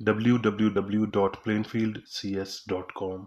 www.plainfieldcs.com।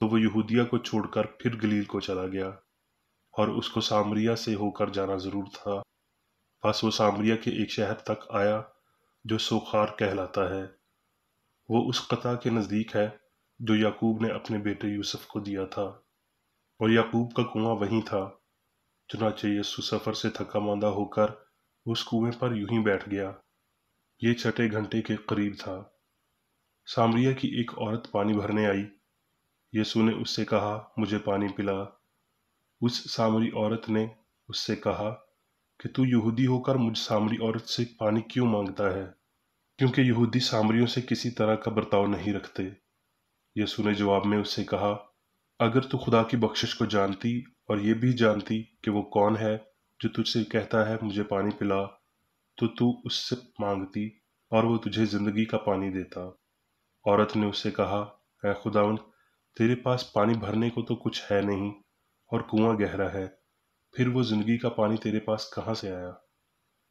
تو وہ یہودیہ کو چھوڑ کر پھر گلیل کو چلا گیا، اور اس کو سامریا سے ہو کر جانا ضرور تھا۔ بس وہ سامریا کے ایک شہر تک آیا جو سوخار کہلاتا ہے۔ وہ اس قطع کے نزدیک ہے جو یعقوب نے اپنے بیٹے یوسف کو دیا تھا، اور یعقوب کا کنواں وہیں تھا۔ چنانچہ یسوع سفر سے تھکا ماندہ ہو کر اس کنویں پر یوں ہی بیٹھ گیا۔ یہ چھٹے گھنٹے کے قریب تھا۔ سامریا کی ایک عورت پانی بھرنے آئی۔ یسوع نے اس سے کہا، مجھے پانی پلا۔ اس سامری عورت نے اس سے کہا کہ تو یہودی ہو کر مجھ سامری عورت سے پانی کیوں مانگتا ہے؟ کیونکہ یہودی سامریوں سے کسی طرح کا برتاؤ نہیں رکھتے۔ یسوع نے جواب میں اس سے کہا، اگر تو خدا کی بخشش کو جانتی اور یہ بھی جانتی کہ وہ کون ہے جو تجھ سے کہتا ہے مجھے پانی پلا، تو اس سے مانگتی اور وہ تجھے زندگی کا پانی دیتا۔ عورت نے اس سے کہا، اے خداوند، تیرے پاس پانی بھرنے کو تو کچھ ہے نہیں، اور کنواں گہرا ہے، پھر وہ زندگی کا پانی تیرے پاس کہاں سے آیا؟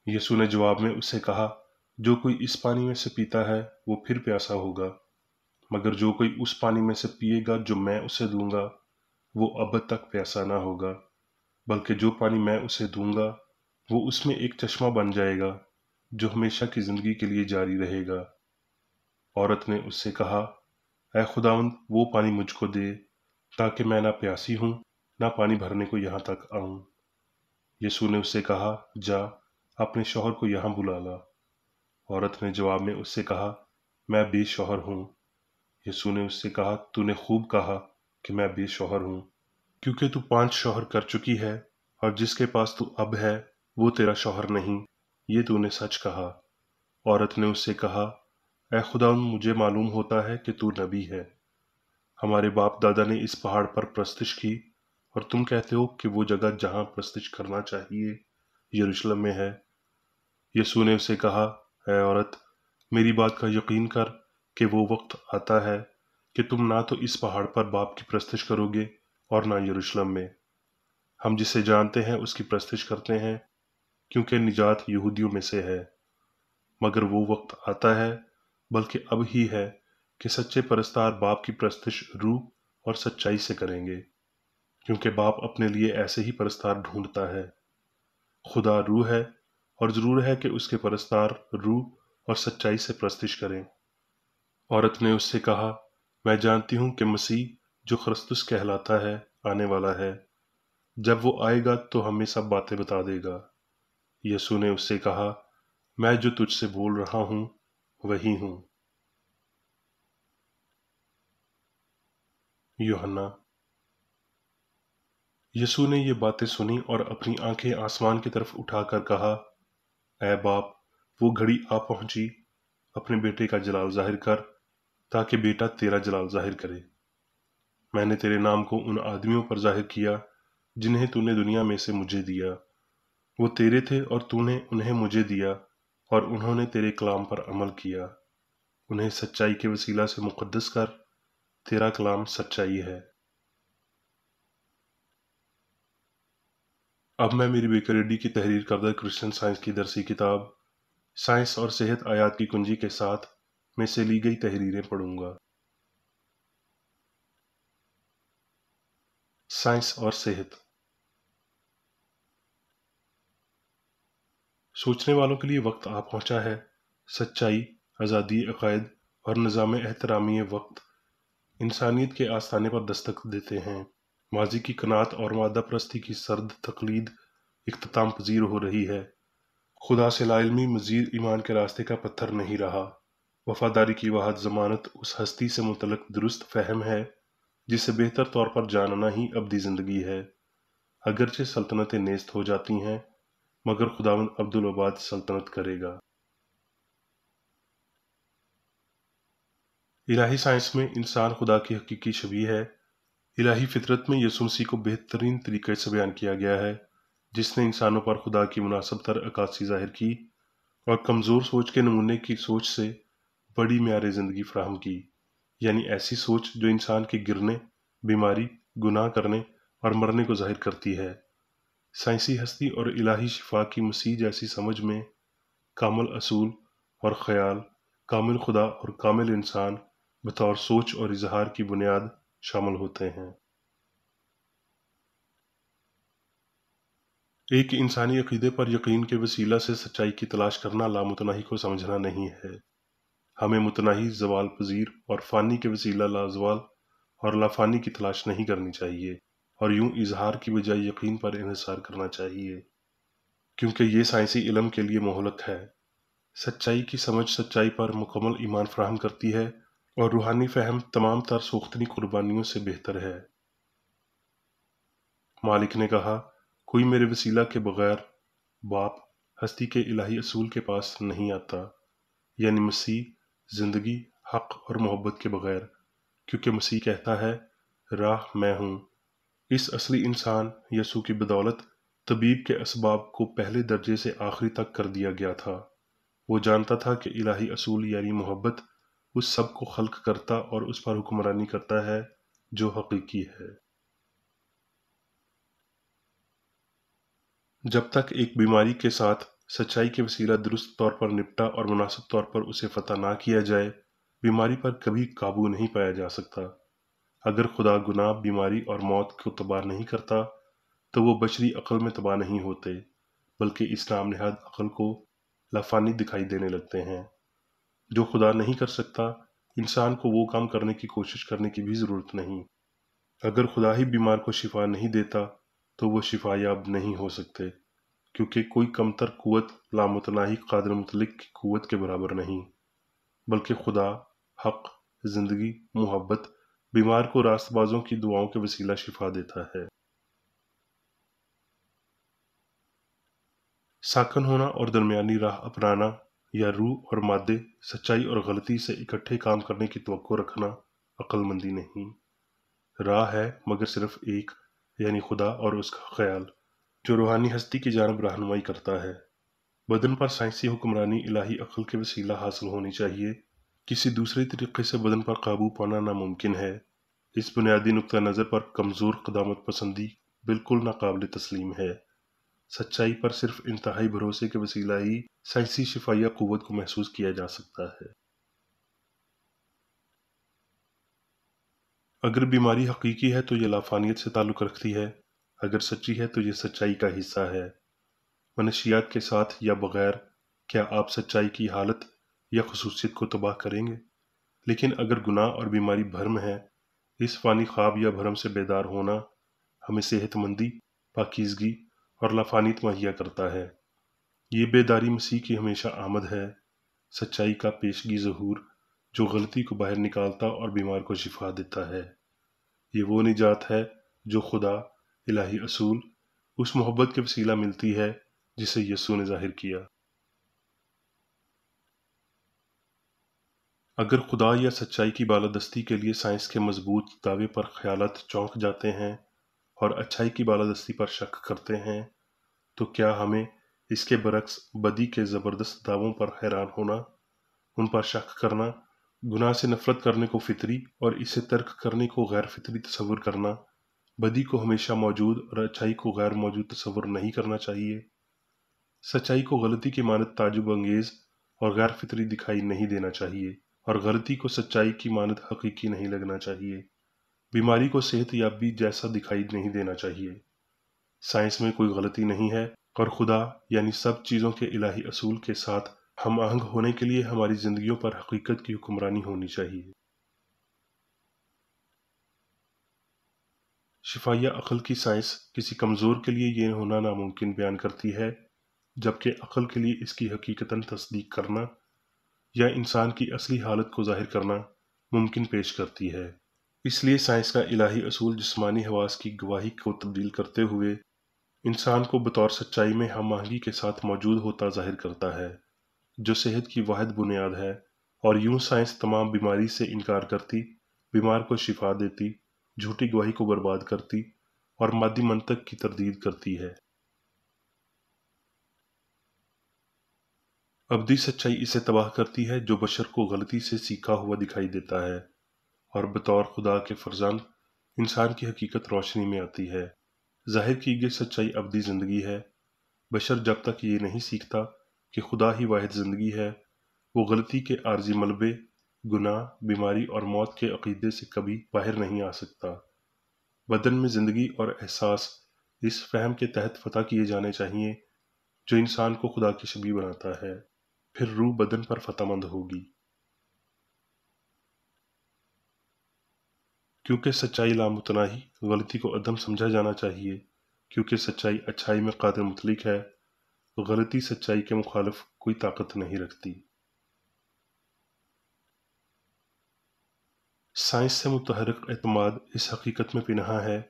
یسوع نے جواب میں اس سے کہا، جو کوئی اس پانی میں سے پیتا ہے وہ پھر پیاسا ہوگا، مگر جو کوئی اس پانی میں سے پیے گا جو میں اسے دوں گا، وہ ابد تک پیاسا نہ ہوگا، بلکہ جو پانی میں اسے دوں گا وہ اس میں ایک چشمہ بن جائے گا جو ہمیشہ کی زندگی کے لیے جاری رہے گا۔ عورت نے اس سے کہا، اے خداوند، وہ پانی مجھ کو دے تاکہ میں نہ پیاسی ہوں نہ پانی بھرنے کو یہاں تک آؤں۔ یسوع نے اس سے کہا، جا، اپنے شوہر کو یہاں بلا لا۔ عورت نے جواب میں اس سے کہا، میں بے شوہر ہوں۔ یسوع نے اس سے کہا، تو نے خوب کہا کہ میں بے شوہر ہوں، کیونکہ تو 5 شوہر کر چکی ہے، اور جس کے پاس تو اب ہے وہ تیرا شوہر نہیں، یہ تو نے سچ کہا۔ عورت نے اس سے کہا، اے خداوند، مجھے معلوم ہوتا ہے کہ تو نبی ہے۔ ہمارے باپ دادا نے اس پہاڑ پر پرستش کی، اور تم کہتے ہو کہ وہ جگہ جہاں پرستش کرنا چاہیے یروشلم میں ہے۔ یسوع نے اسے کہا، اے عورت، میری بات کا یقین کر کہ وہ وقت آتا ہے کہ تم نہ تو اس پہاڑ پر باپ کی پرستش کرو گے اور نہ یروشلم میں۔ ہم جسے جانتے ہیں اس کی پرستش کرتے ہیں، کیونکہ نجات یہودیوں میں سے ہے، مگر وہ وقت آتا ہے، بلکہ اب ہی ہے، کہ سچے پرستار باپ کی پرستش روح اور سچائی سے کریں گے، کیونکہ باپ اپنے لیے ایسے ہی پرستار ڈھونڈتا ہے۔ خدا روح ہے، اور ضرور ہے کہ اس کے پرستار روح اور سچائی سے پرستش کریں۔ عورت نے اس سے کہا، میں جانتی ہوں کہ مسیح جو خرستس کہلاتا ہے آنے والا ہے، جب وہ آئے گا تو ہمیں سب باتیں بتا دے گا۔ یسوع نے اس سے کہا، میں جو تجھ سے بول رہا ہوں وہی ہوں۔ یوحنا۔ یسوع نے یہ باتیں سنی اور اپنی آنکھیں آسمان کی طرف اٹھا کر کہا، اے باپ، وہ گھڑی آ پہنچی، اپنے بیٹے کا جلال ظاہر کر، تاکہ بیٹا تیرا جلال ظاہر کرے۔ میں نے تیرے نام کو ان آدمیوں پر ظاہر کیا جنہیں تو نے دنیا میں سے مجھے دیا۔ وہ تیرے تھے اور تو نے انہیں مجھے دیا، اور انہوں نے تیرے کلام پر عمل کیا۔ انہیں سچائی کے وسیلہ سے مقدس کر، تیرا کلام سچائی ہے۔ اب میں میری بیکر ایڈی کی تحریر کردہ کرسچن سائنس کی درسی کتاب سائنس اور صحت آیات کی کنجی کے ساتھ میں سے لی گئی تحریریں پڑھوں گا۔ سائنس اور صحت۔ سوچنے والوں کے لیے وقت آ پہنچا ہے۔ سچائی، آزادی عقائد اور نظام احترامی وقت انسانیت کے آستانے پر دستک دیتے ہیں۔ ماضی کی قناعت اور مادہ پرستی کی سرد تقلید اختتام پذیر ہو رہی ہے۔ خدا سے لا علمی مزید ایمان کے راستے کا پتھر نہیں رہا۔ وفاداری کی واحد ضمانت اس ہستی سے متعلق درست فہم ہے جسے بہتر طور پر جاننا ہی ابدی زندگی ہے۔ اگرچہ سلطنتیں نیست ہو جاتی ہیں، مگر خداوند عبدالآباد سلطنت کرے گا۔ الہی سائنس میں انسان خدا کی حقیقی شبیہ ہے۔ الہی فطرت میں یسوع مسیح کو بہترین طریقے سے بیان کیا گیا ہے، جس نے انسانوں پر خدا کی مناسب تر عکاسی ظاہر کی اور کمزور سوچ کے نمونے کی سوچ سے بڑی معیار زندگی فراہم کی، یعنی ایسی سوچ جو انسان کے گرنے، بیماری، گناہ کرنے اور مرنے کو ظاہر کرتی ہے۔ سائنسی ہستی اور الہی شفا کی مسیح جیسی سمجھ میں کامل اصول اور خیال، کامل خدا اور کامل انسان بطور سوچ اور اظہار کی بنیاد شامل ہوتے ہیں۔ ایک انسانی عقیدے پر یقین کے وسیلہ سے سچائی کی تلاش کرنا لامتناہی کو سمجھنا نہیں ہے۔ ہمیں متناہی، زوال پذیر اور فانی کے وسیلہ لازوال اور لافانی کی تلاش نہیں کرنی چاہیے، اور یوں اظہار کی بجائے یقین پر انحصار کرنا چاہیے، کیونکہ یہ سائنسی علم کے لیے مہلک ہے۔ سچائی کی سمجھ سچائی پر مکمل ایمان فراہم کرتی ہے، اور روحانی فہم تمام تر سوختنی قربانیوں سے بہتر ہے۔ مالک نے کہا، کوئی میرے وسیلہ کے بغیر باپ ہستی کے الہی اصول کے پاس نہیں آتا، یعنی مسیح، زندگی، حق اور محبت کے بغیر، کیونکہ مسیح کہتا ہے، راہ میں ہوں۔ اس اصلی انسان یسوع کی بدولت طبیب کے اسباب کو پہلے درجے سے آخری تک کر دیا گیا تھا۔ وہ جانتا تھا کہ الہی اصول یعنی محبت اس سب کو خلق کرتا اور اس پر حکمرانی کرتا ہے جو حقیقی ہے۔ جب تک ایک بیماری کے ساتھ سچائی کے وسیلہ درست طور پر نپٹا اور مناسب طور پر اسے فتح نہ کیا جائے، بیماری پر کبھی قابو نہیں پایا جا سکتا۔ اگر خدا گناہ، بیماری اور موت کو تباہ نہیں کرتا تو وہ بشری عقل میں تباہ نہیں ہوتے، بلکہ اسلام نہاد عقل کو لافانی دکھائی دینے لگتے ہیں۔ جو خدا نہیں کر سکتا، انسان کو وہ کام کرنے کی کوشش کرنے کی بھی ضرورت نہیں۔ اگر خدا ہی بیمار کو شفا نہیں دیتا تو وہ شفا یاب نہیں ہو سکتے، کیونکہ کوئی کمتر قوت لامتناہی قادر مطلق کی قوت کے برابر نہیں، بلکہ خدا، حق، زندگی، محبت بیمار کو راست بازوں کی دعاؤں کے وسیلہ شفا دیتا ہے۔ ساکن ہونا اور درمیانی راہ اپنانا، یا روح اور مادے، سچائی اور غلطی سے اکٹھے کام کرنے کی توقع رکھنا عقل مندی نہیں۔ راہ ہے مگر صرف ایک، یعنی خدا اور اس کا خیال، جو روحانی ہستی کی جانب رہنمائی کرتا ہے۔ بدن پر سائنسی حکمرانی الہی عقل کے وسیلہ حاصل ہونی چاہیے، کسی دوسرے طریقے سے بدن پر قابو پانا ناممکن ہے۔ اس بنیادی نقطہ نظر پر کمزور قدامت پسندی بالکل ناقابل تسلیم ہے۔ سچائی پر صرف انتہائی بھروسے کے وسیلہ ہی سائنسی شفائیہ قوت کو محسوس کیا جا سکتا ہے۔ اگر بیماری حقیقی ہے تو یہ لافانیت سے تعلق رکھتی ہے، اگر سچی ہے تو یہ سچائی کا حصہ ہے۔ منشیات کے ساتھ یا بغیر، کیا آپ سچائی کی حالت یا خصوصیت کو تباہ کریں گے؟ لیکن اگر گناہ اور بیماری بھرم ہے، اس فانی خواب یا بھرم سے بیدار ہونا ہمیں صحت مندی، پاکیزگی اور لافانیت مہیا کرتا ہے۔ یہ بیداری مسیح کی ہمیشہ آمد ہے، سچائی کا پیشگی ظہور جو غلطی کو باہر نکالتا اور بیمار کو شفا دیتا ہے۔ یہ وہ نجات ہے جو خدا، الہی اصول، اس محبت کے وسیلہ ملتی ہے جسے یسوع نے ظاہر کیا۔ اگر خدا یا سچائی کی بالادستی کے لیے سائنس کے مضبوط دعوے پر خیالات چونک جاتے ہیں اور اچھائی کی بالادستی پر شک کرتے ہیں، تو کیا ہمیں اس کے برعکس بدی کے زبردست دعووں پر حیران ہونا، ان پر شک کرنا، گناہ سے نفرت کرنے کو فطری اور اسے ترک کرنے کو غیر فطری تصور کرنا، بدی کو ہمیشہ موجود اور اچھائی کو غیر موجود تصور نہیں کرنا چاہیے؟ سچائی کو غلطی کی مانند تعجب انگیز اور غیر فطری دکھائی نہیں دینا چاہیے، اور غلطی کو سچائی کی مانند حقیقی نہیں لگنا چاہیے۔ بیماری کو صحت یابی جیسا دکھائی نہیں دینا چاہیے۔ سائنس میں کوئی غلطی نہیں ہے، اور خدا یعنی سب چیزوں کے الہی اصول کے ساتھ ہم آہنگ ہونے کے لیے ہماری زندگیوں پر حقیقت کی حکمرانی ہونی چاہیے۔ شفائیہ عقل کی سائنس کسی کمزور کے لیے یہ ہونا ناممکن بیان کرتی ہے، جبکہ عقل کے لیے اس کی حقیقتاً تصدیق کرنا یا انسان کی اصلی حالت کو ظاہر کرنا ممکن پیش کرتی ہے۔ اس لیے سائنس کا الہی اصول جسمانی حواس کی گواہی کو تبدیل کرتے ہوئے انسان کو بطور سچائی میں ہم آہنگی کے ساتھ موجود ہوتا ظاہر کرتا ہے، جو صحت کی واحد بنیاد ہے، اور یوں سائنس تمام بیماری سے انکار کرتی، بیمار کو شفا دیتی، جھوٹی گواہی کو برباد کرتی اور مادی منطق کی تردید کرتی ہے۔ ابدی سچائی اسے تباہ کرتی ہے جو بشر کو غلطی سے سیکھا ہوا دکھائی دیتا ہے، اور بطور خدا کے فرزند انسان کی حقیقت روشنی میں آتی ہے۔ ظاہر کی گئی سچائی ابدی زندگی ہے۔ بشر جب تک یہ نہیں سیکھتا کہ خدا ہی واحد زندگی ہے، وہ غلطی کے عارضی ملبے گناہ، بیماری اور موت کے عقیدے سے کبھی باہر نہیں آ سکتا۔ بدن میں زندگی اور احساس اس فہم کے تحت فتح کیے جانے چاہیے جو انسان کو خدا کی شبیہ بناتا ہے، پھر روح بدن پر فتح مند ہوگی۔ کیونکہ سچائی لامتناہی، غلطی کو عدم سمجھا جانا چاہیے، کیونکہ سچائی اچھائی میں قادر مطلق ہے، غلطی سچائی کے مخالف کوئی طاقت نہیں رکھتی۔ سائنس سے متحرک اعتماد اس حقیقت میں پنہاں ہے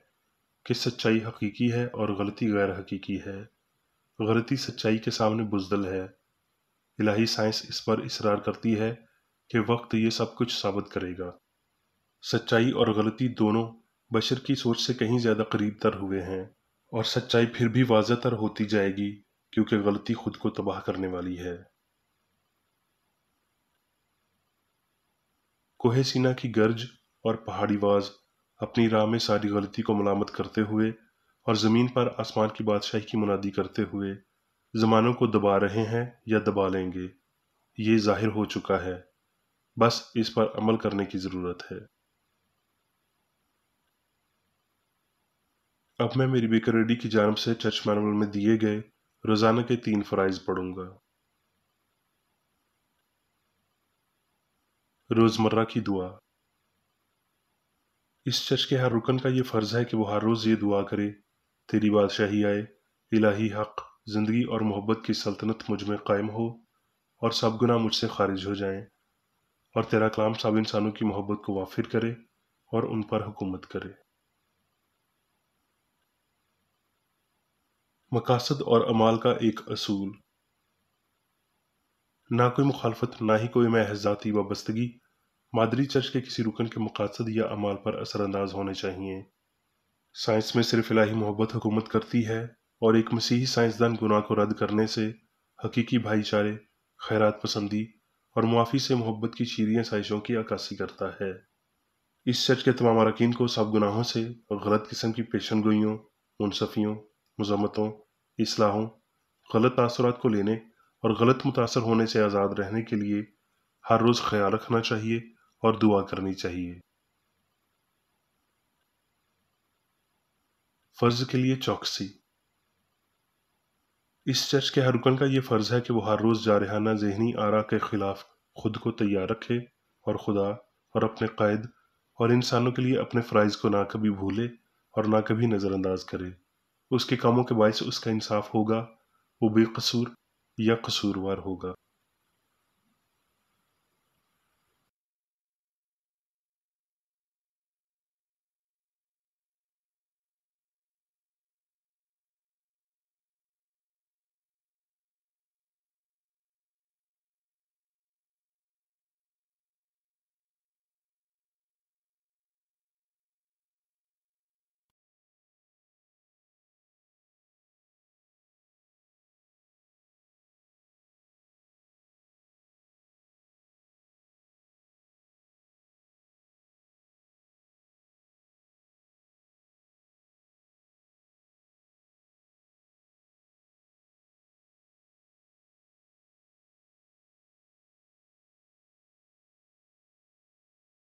کہ سچائی حقیقی ہے اور غلطی غیر حقیقی ہے۔ غلطی سچائی کے سامنے بزدل ہے۔ الہی سائنس اس پر اصرار کرتی ہے کہ وقت یہ سب کچھ ثابت کرے گا۔ سچائی اور غلطی دونوں بشر کی سوچ سے کہیں زیادہ قریب تر ہوئے ہیں، اور سچائی پھر بھی واضح تر ہوتی جائے گی کیونکہ غلطی خود کو تباہ کرنے والی ہے۔ کوہ سینا کی گرج اور پہاڑی واز اپنی راہ میں ساری غلطی کو ملامت کرتے ہوئے اور زمین پر آسمان کی بادشاہی کی منادی کرتے ہوئے زمانوں کو دبا رہے ہیں یا دبا لیں گے، یہ ظاہر ہو چکا ہے، بس اس پر عمل کرنے کی ضرورت ہے۔ اب میں میری بیکر ریڈی کی جانب سے چرچ مینول میں دیے گئے روزانہ کے 3 فرائض پڑھوں گا۔ روزمرہ کی دعا۔ اس چرچ کے ہر رکن کا یہ فرض ہے کہ وہ ہر روز یہ دعا کرے: تیری بادشاہی آئے، الہی حق، زندگی اور محبت کی سلطنت مجھ میں قائم ہو، اور سب گناہ مجھ سے خارج ہو جائیں، اور تیرا کلام سب انسانوں کی محبت کو وافر کرے اور ان پر حکومت کرے۔ مقاصد اور اعمال کا ایک اصول۔ نہ کوئی مخالفت، نہ ہی کوئی محض ذاتی وابستگی مادری چرچ کے کسی رکن کے مقاصد یا اعمال پر اثر انداز ہونے چاہیے۔ سائنس میں صرف الہی محبت حکومت کرتی ہے، اور ایک مسیحی سائنسدان گناہ کو رد کرنے سے، حقیقی بھائی چارے، خیرات پسندی اور معافی سے محبت کی شیریں سائشوں کی عکاسی کرتا ہے۔ اس چرچ کے تمام اراکین کو سب گناہوں سے اور غلط قسم کی پیشن گوئیوں، منصفیوں، مذمتوں، اصلاحوں، غلط تاثرات کو لینے اور غلط متاثر ہونے سے آزاد رہنے کے لیے ہر روز خیال رکھنا چاہیے اور دعا کرنی چاہیے۔ فرض کے لیے چوکسی۔ اس چرچ کے ہر رکن کا یہ فرض ہے کہ وہ ہر روز جارحانہ ذہنی آرا کے خلاف خود کو تیار رکھے اور خدا اور اپنے قائد اور انسانوں کے لیے اپنے فرائض کو نہ کبھی بھولے اور نہ کبھی نظر انداز کرے۔ اس کے کاموں کے باعث اس کا انصاف ہوگا، وہ بے قصور یا قصوروار ہوگا۔